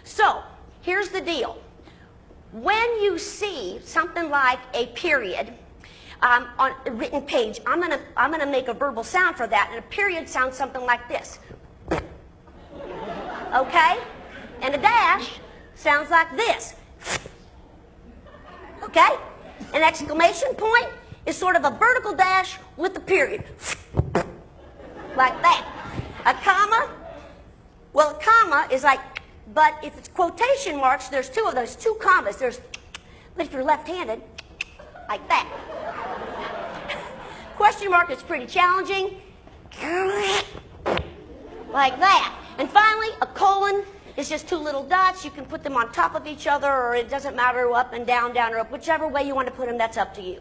So, here's the deal. When you see something like a period on a written page, I'm gonna make a verbal sound for that, and a period sounds something like this. Okay? And a dash sounds like this. Okay? An exclamation point is sort of a vertical dash with a period. Like that. A comma, well, a comma is like, but if it's quotation marks, there's two of those, two commas. There's, but if you're left-handed, like that. Question mark is pretty challenging. Like that. And finally, a colon is just two little dots. You can put them on top of each other, or it doesn't matter, up and down, down or up. Whichever way you want to put them, that's up to you.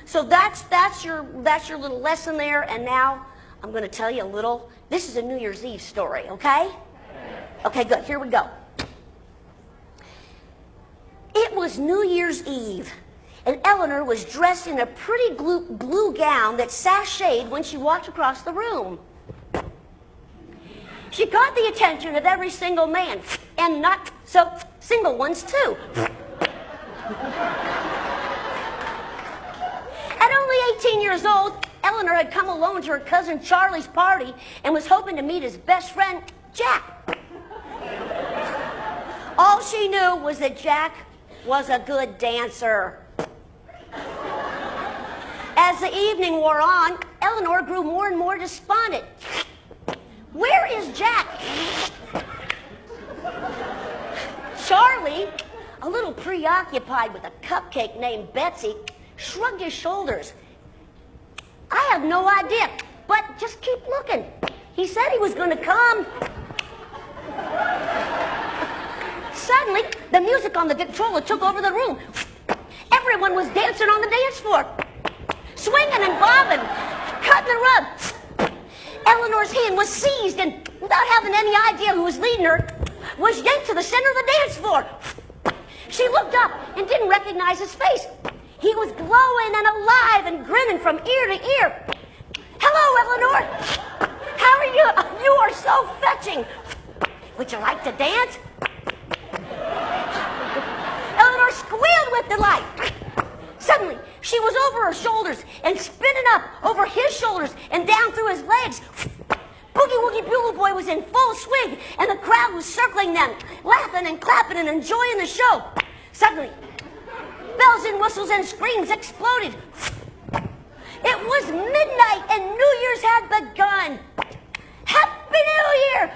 So that's your little lesson there. And now I'm going to tell you a little, this is a New Year's Eve story, okay? Okay, good. Here we go. It was New Year's Eve, and Eleanor was dressed in a pretty blue gown that sashayed when she walked across the room. She caught the attention of every single man, and not so single ones too. At only 18 years old, Eleanor had come alone to her cousin Charlie's party and was hoping to meet his best friend, Jack. All she knew was that Jack was a good dancer. As the evening wore on, Eleanor grew more and more despondent. Where is Jack? Charlie, a little preoccupied with a cupcake named Betsy, shrugged his shoulders. I have no idea, but just keep looking. He said he was going to come. Suddenly, the music on the Victrola took over the room. Everyone was dancing on the dance floor, swinging and bobbing, cutting the rug. Eleanor's hand was seized and, without having any idea who was leading her, was yanked to the center of the dance floor. She looked up and didn't recognize his face. He was glowing and alive and grinning from ear to ear. Hello, Eleanor. How are you? You are so fetching. Would you like to dance? Eleanor squealed with delight. Suddenly, she was over her shoulders and spinning up over his shoulders and down through his legs. Boogie Woogie Bugle Boy was in full swing, and the crowd was circling them, laughing and clapping and enjoying the show. Suddenly, bells and whistles and screams exploded. It was midnight and New Year's had begun. Happy New Year!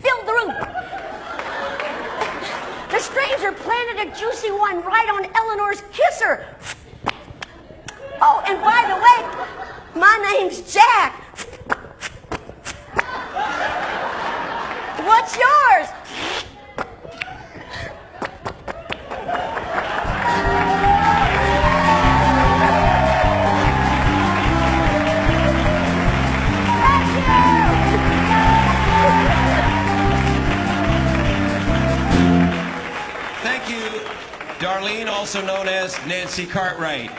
Filled the room. The stranger planted a juicy one right on Eleanor's kisser. Oh, and by the way, my name's Jack. What's yours? Thank you, Darlene, also known as Nancy Cartwright.